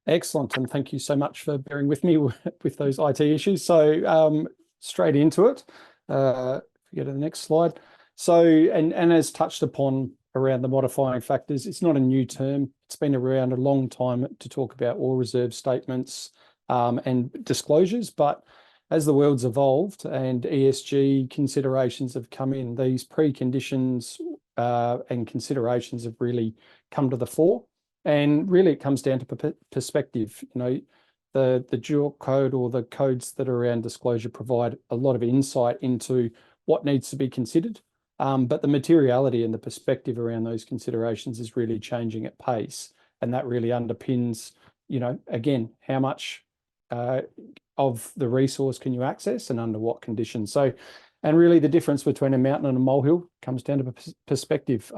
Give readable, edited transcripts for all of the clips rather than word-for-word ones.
Excellent, and thank you so much for bearing with me with those IT issues. So straight into it. If we go to the next slide. So, and as touched upon around the modifying factors, it's not a new term. It's been around a long time to talk about all reserve statements and disclosures, but as the world's evolved and ESG considerations have come in, these preconditions and considerations have really come to the fore. And really, it comes down to perspective. You know, the JORC code or the codes that are around disclosure provide a lot of insight into what needs to be considered. But the materiality and the perspective around those considerations is really changing at pace. And that really underpins, you know, again, how much of the resource can you access and under what conditions. So, and really the difference between a mountain and a molehill comes down to perspective.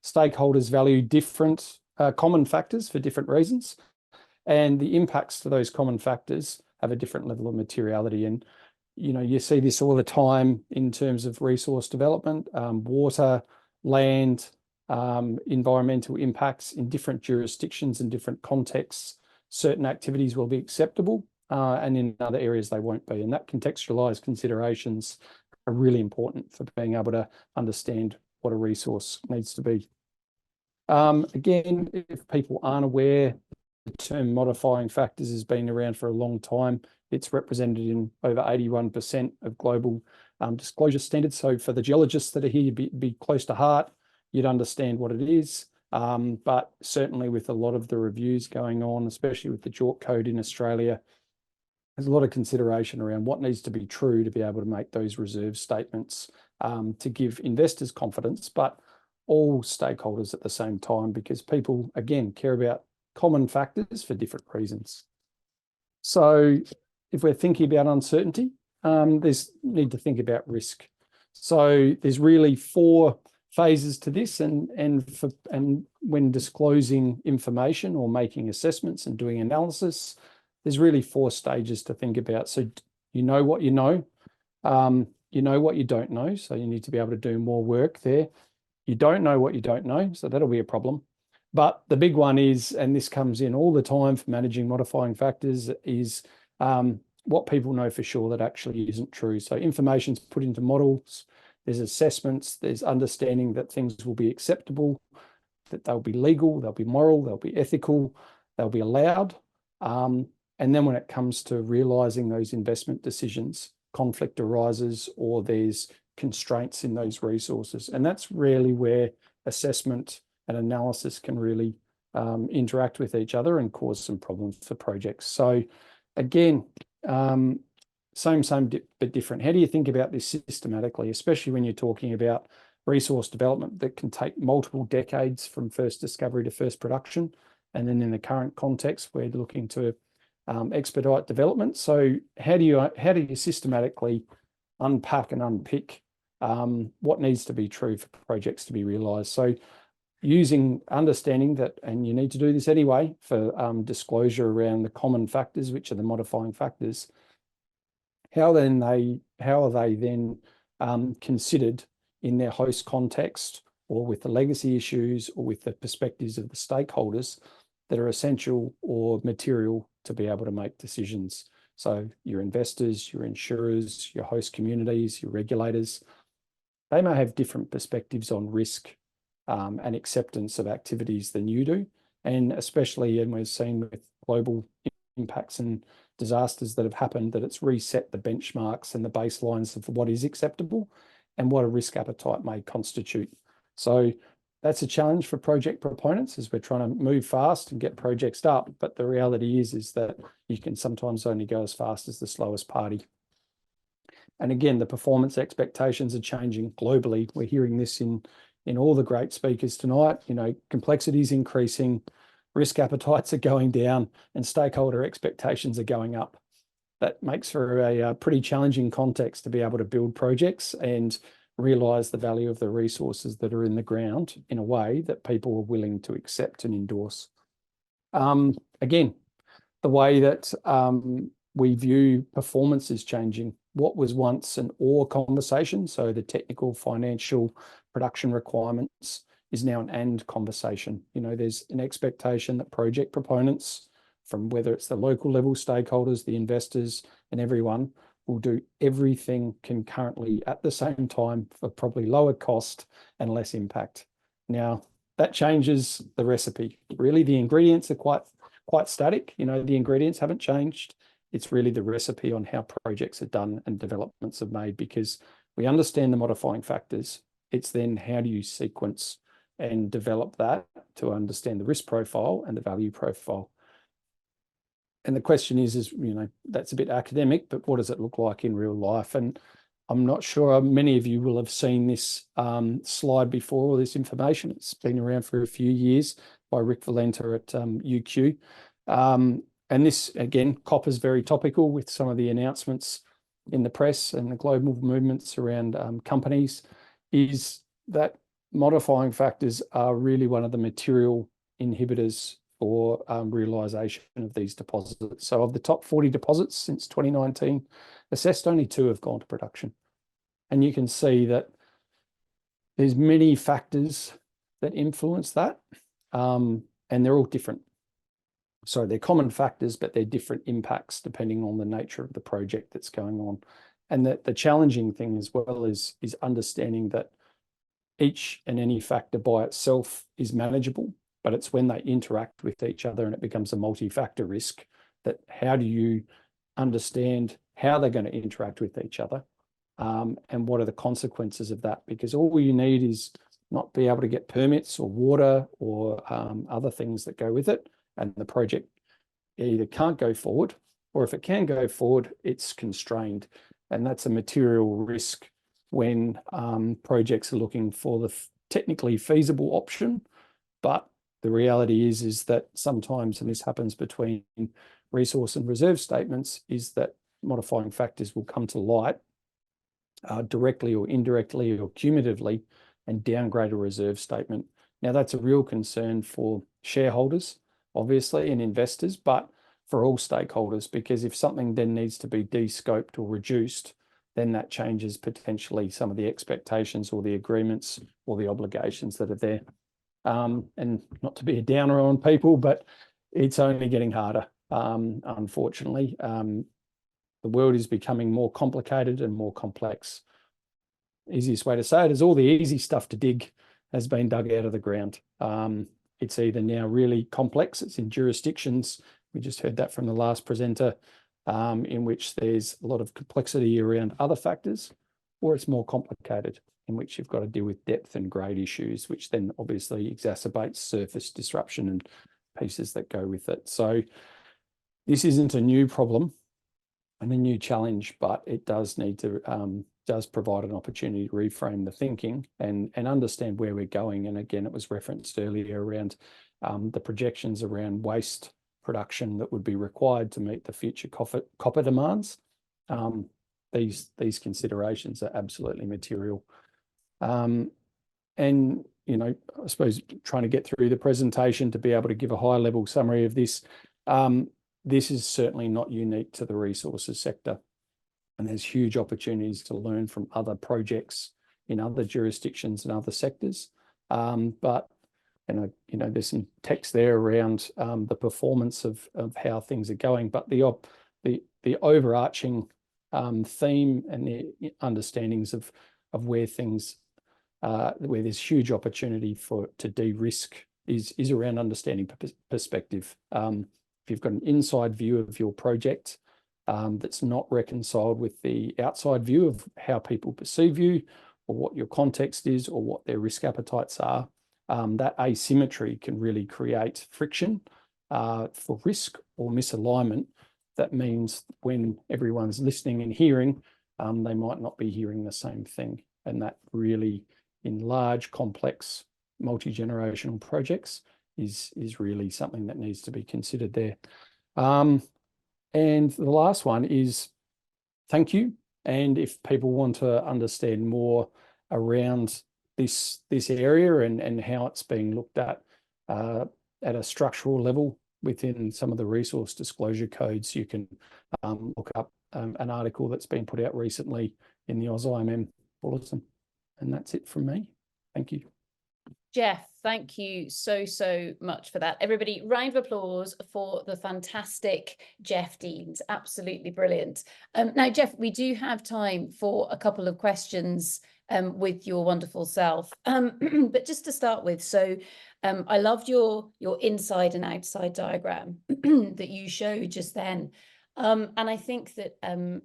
Stakeholders value different common factors for different reasons, and the impacts to those common factors have a different level of materiality. And you know, you see this all the time in terms of resource development, water, land, environmental impacts in different jurisdictions and different contexts. Certain activities will be acceptable, and in other areas they won't be. And that contextualized considerations are really important for being able to understand what a resource needs to be. Again, if people aren't aware, the term modifying factors has been around for a long time. It's represented in over 81% of global disclosure standards. So for the geologists that are here, you'd be close to heart, you'd understand what it is. But certainly with a lot of the reviews going on, especially with the JORC code in Australia, there's a lot of consideration around what needs to be true to be able to make those reserve statements to give investors confidence, but all stakeholders at the same time, because people, again, care about common factors for different reasons. So if we're thinking about uncertainty, there's need to think about risk. So there's really 4 phases to this, and when disclosing information or making assessments and doing analysis, there's really 4 stages to think about. So you know what you know what you don't know, so you need to be able to do more work there. You don't know what you don't know, so that'll be a problem. But the big one is, and this comes in all the time for managing modifying factors, is what people know for sure that actually isn't true. So information's put into models, there's assessments, there's understanding that things will be acceptable, that they'll be legal, they'll be moral, they'll be ethical, they'll be allowed. And then when it comes to realizing those investment decisions, conflict arises or there's constraints in those resources. And that's really where assessment and analysis can really interact with each other and cause some problems for projects. So again, same but different. How do you think about this systematically, especially when you're talking about resource development that can take multiple decades from first discovery to first production? And then in the current context, we're looking to expedite development. So how do you systematically unpack and unpick what needs to be true for projects to be realized? So using understanding that, and you need to do this anyway for disclosure around the common factors, which are the modifying factors, how are they then considered in their host context, or with the legacy issues, or with the perspectives of the stakeholders that are essential or material to be able to make decisions. So your investors, your insurers, your host communities, your regulators, they may have different perspectives on risk and acceptance of activities than you do. And especially, and we've seen with global impacts and disasters that have happened, that it's reset the benchmarks and the baselines of what is acceptable and what a risk appetite may constitute. So that's a challenge for project proponents as we're trying to move fast and get projects up. But the reality is that you can sometimes only go as fast as the slowest party. And again, the performance expectations are changing globally. We're hearing this in all the great speakers tonight. You know, complexity is increasing, risk appetites are going down, and stakeholder expectations are going up. That makes for a pretty challenging context to be able to build projects and realise the value of the resources that are in the ground in a way that people are willing to accept and endorse. Again, the way that we view performance is changing. What was once an or conversation, so the technical, financial, production requirements, is now an and conversation. You know, there's an expectation that project proponents from whether it's the local level stakeholders, the investors, and everyone will do everything concurrently at the same time for probably lower cost and less impact. Now, that changes the recipe. Really, the ingredients are quite static. You know, the ingredients haven't changed. It's really the recipe on how projects are done and developments are made, because we understand the modifying factors. It's then how do you sequence and develop that to understand the risk profile and the value profile. And the question is, you know, that's a bit academic, but what does it look like in real life? And I'm not sure many of you will have seen this slide before, or this information. It's been around for a few years by Rick Valenta at UQ. And this, again, copper is very topical with some of the announcements in the press and the global movements around companies, is that modifying factors are really one of the material inhibitors for realisation of these deposits. So of the top 40 deposits since 2019 assessed, only 2 have gone to production. And you can see that there's many factors that influence that, and they're all different. So they're common factors, but they're different impacts depending on the nature of the project that's going on. And the challenging thing as well is understanding that each and any factor by itself is manageable, but it's when they interact with each other and it becomes a multi-factor risk, that how do you understand how they're going to interact with each other, and what are the consequences of that? Because all you need is not be able to get permits or water or other things that go with it, and the project either can't go forward, or if it can go forward, it's constrained. And that's a material risk when projects are looking for the technically feasible option. But the reality is that sometimes, and this happens between resource and reserve statements, is that modifying factors will come to light directly or indirectly or cumulatively and downgrade a reserve statement. Now, that's a real concern for shareholders, obviously, and investors, but for all stakeholders, because if something then needs to be de-scoped or reduced, then that changes potentially some of the expectations or the agreements or the obligations that are there. And not to be a downer on people, but it's only getting harder, unfortunately. The world is becoming more complicated and more complex. Easiest way to say it is all the easy stuff to dig has been dug out of the ground. It's either now really complex, it's in jurisdictions, we just heard that from the last presenter, in which there's a lot of complexity around other factors, or it's more complicated, in which you've got to deal with depth and grade issues, which then obviously exacerbates surface disruption and pieces that go with it. So this isn't a new problem and a new challenge, but it does need to does provide an opportunity to reframe the thinking and understand where we're going. And again, it was referenced earlier around the projections around waste production that would be required to meet the future copper demands. These considerations are absolutely material. And, you know, I suppose trying to get through the presentation to be able to give a high level summary of this, this is certainly not unique to the resources sector. And there's huge opportunities to learn from other projects in other jurisdictions and other sectors. But, you know, there's some text there around the performance of how things are going, but the overarching theme and the understandings of where things, where there's huge opportunity to de-risk is around understanding perspective. If you've got an inside view of your project that's not reconciled with the outside view of how people perceive you, or what your context is, or what their risk appetites are, that asymmetry can really create friction for risk or misalignment. That means when everyone's listening and hearing, they might not be hearing the same thing. And that really, in large, complex, multi-generational projects, is really something that needs to be considered there. And the last one is thank you. And if people want to understand more around this area and how it's being looked at a structural level within some of the resource disclosure codes, you can look up an article that's been put out recently in the AusIMM bulletin. And that's it from me. Thank you. Geoff, thank you so much for that. Everybody, round of applause for the fantastic Geoff Deans. Absolutely brilliant. Now, Geoff, we do have time for a couple of questions with your wonderful self. But just to start with, so I loved your inside and outside diagram that you showed just then. And I think that from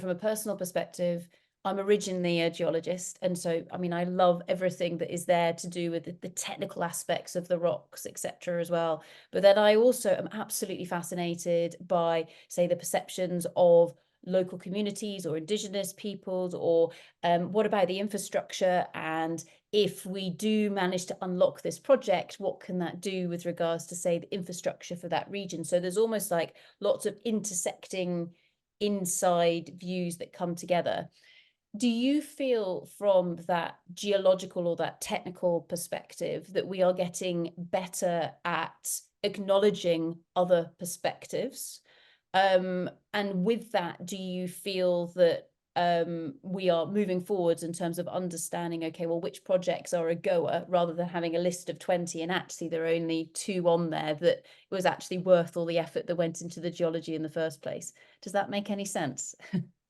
a personal perspective, I'm originally a geologist, and so I mean I love everything that is there to do with the technical aspects of the rocks, etc. as well. But then I also am absolutely fascinated by, say, the perceptions of local communities or indigenous peoples, or what about the infrastructure, and if we do manage to unlock this project, what can that do with regards to, say, the infrastructure for that region? So there's almost like lots of intersecting inside views that come together. Do you feel from that geological or that technical perspective that we are getting better at acknowledging other perspectives? And with that, do you feel that we are moving forwards in terms of understanding, okay, well, which projects are a goer, rather than having a list of 20 and actually there are only 2 on there that it was actually worth all the effort that went into the geology in the first place? Does that make any sense?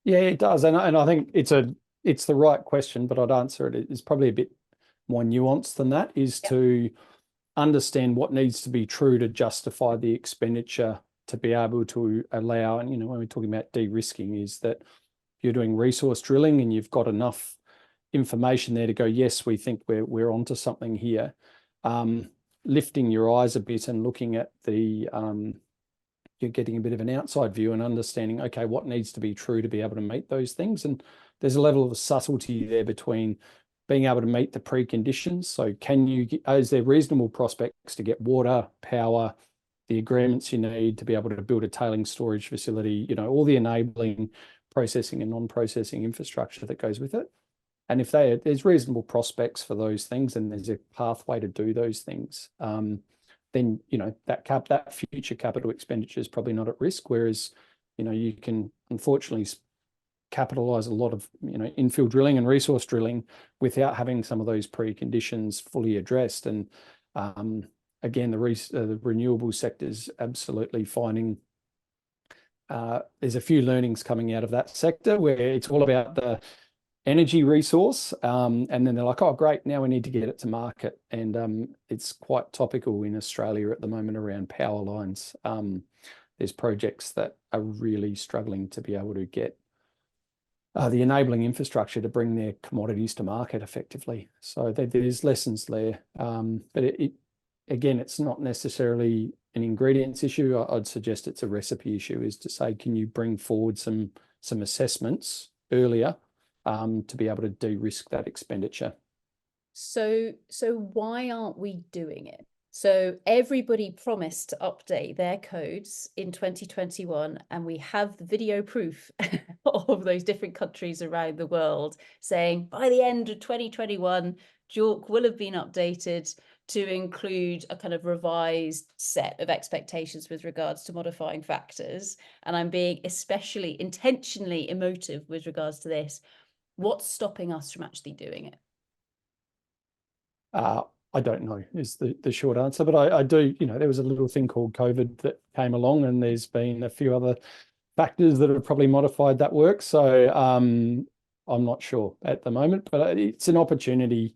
Yeah, it does, and I think it's the right question, but I'd answer it. It's probably a bit more nuanced than that. Is Yep. to understand what needs to be true to justify the expenditure to be able to allow. And when we're talking about de-risking, is that you're doing resource drilling and you've got enough information there to go, yes, we think we're onto something here. Lifting your eyes a bit and looking at the you're getting a bit of an outside view and understanding, okay, what needs to be true to be able to meet those things. And there's a level of subtlety there between being able to meet the preconditions. So is there reasonable prospects to get water, power, the agreements you need to be able to build a tailings storage facility, all the enabling processing and non-processing infrastructure that goes with it. And if there's reasonable prospects for those things and there's a pathway to do those things, then that future capital expenditure is probably not at risk. Whereas, you can unfortunately capitalize a lot of infill drilling and resource drilling without having some of those preconditions fully addressed. And again, the renewable sector is absolutely finding there's a few learnings coming out of that sector where it's all about the energy resource, and then they're like, oh great, now we need to get it to market. And it's quite topical in Australia at the moment around power lines. There's projects that are really struggling to be able to get the enabling infrastructure to bring their commodities to market effectively. So there's lessons there, but again, it's not necessarily an ingredients issue. I'd suggest it's a recipe issue, is to say, can you bring forward some assessments earlier to be able to de-risk that expenditure? So why aren't we doing it? So everybody promised to update their codes in 2021, and we have the video proof of those different countries around the world saying by the end of 2021, JORC will have been updated to include a kind of revised set of expectations with regards to modifying factors. And I'm being especially intentionally emotive with regards to this. What's stopping us from actually doing it? I don't know is the short answer, but I do, there was a little thing called COVID that came along, and there's been a few other factors that have probably modified that work. So I'm not sure at the moment, but it's an opportunity,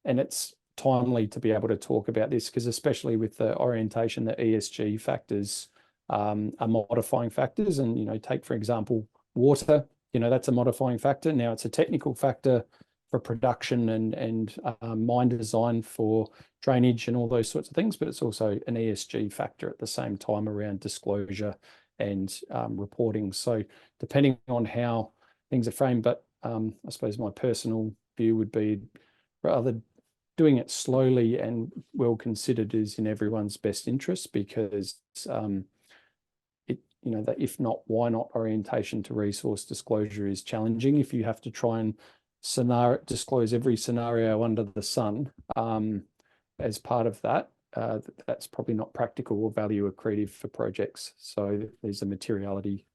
and it's timely to be able to talk about this, because especially with the orientation, the ESG factors are modifying factors. And, take, for example, water, that's a modifying factor. Now it's a technical factor for production and mine design for drainage and all those sorts of things, but it's also an ESG factor at the same time around disclosure and reporting. So depending on how things are framed, but I suppose my personal view would be rather doing it slowly and well considered is in everyone's best interest, because that if not, why not orientation to resource disclosure is challenging. If you have to try and disclose every scenario under the sun as part of that, that's probably not practical or value accretive for projects. So there's a materiality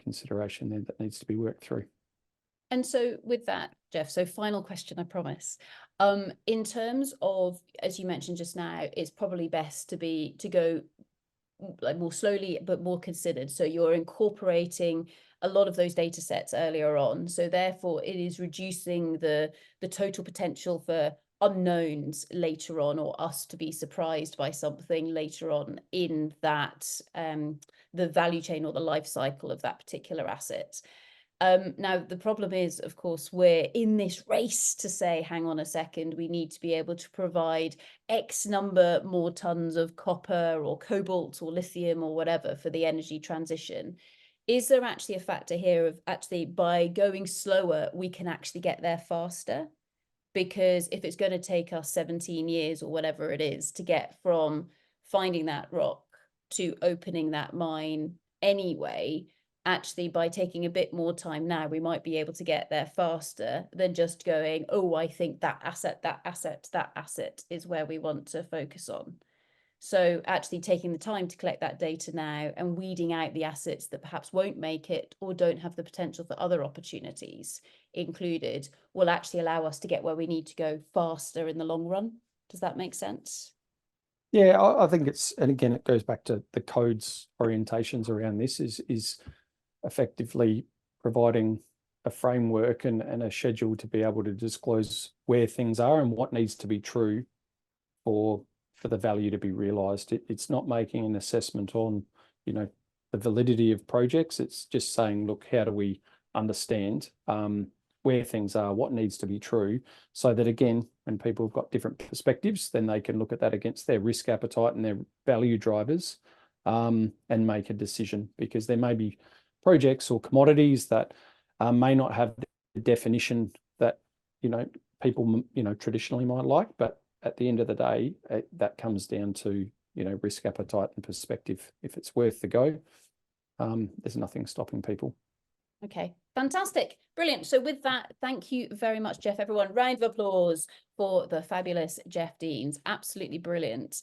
consideration there that needs to be worked through. And so with that, Geoff, so final question, I promise. In terms of, as you mentioned just now, it's probably best to go like more slowly but more considered. So you're incorporating a lot of those data sets earlier on. So therefore it is reducing the total potential for unknowns later on, or us to be surprised by something later on in that the value chain or the life cycle of that particular asset. Now, the problem is, of course, we're in this race to say, hang on a second, we need to be able to provide X number more tons of copper or cobalt or lithium or whatever for the energy transition. Is there actually a factor here of actually by going slower, we can actually get there faster? Because if it's going to take us 17 years or whatever it is to get from finding that rock to opening that mine anyway, actually by taking a bit more time now, we might be able to get there faster than just going, oh, I think that asset is where we want to focus on. So actually taking the time to collect that data now and weeding out the assets that perhaps won't make it or don't have the potential for other opportunities included will actually allow us to get where we need to go faster in the long run. Does that make sense? Yeah, I think it's, and again, it goes back to the code's orientations around this is effectively providing a framework and a schedule to be able to disclose where things are and what needs to be true for the value to be realized. It's not making an assessment on, you know, the validity of projects. It's just saying, look, how do we understand where things are, what needs to be true, so that again, when people have got different perspectives, then they can look at that against their risk appetite and their value drivers and make a decision, because there may be projects or commodities that may not have the definition that, you know, people, you know, traditionally might like, but at the end of the day, that comes down to, you know, risk appetite and perspective. If it's worth the go, there's nothing stopping people. Okay, fantastic. Brilliant. So with that, thank you very much, Geoff. Everyone, round of applause for the fabulous Geoff Deans. Absolutely brilliant.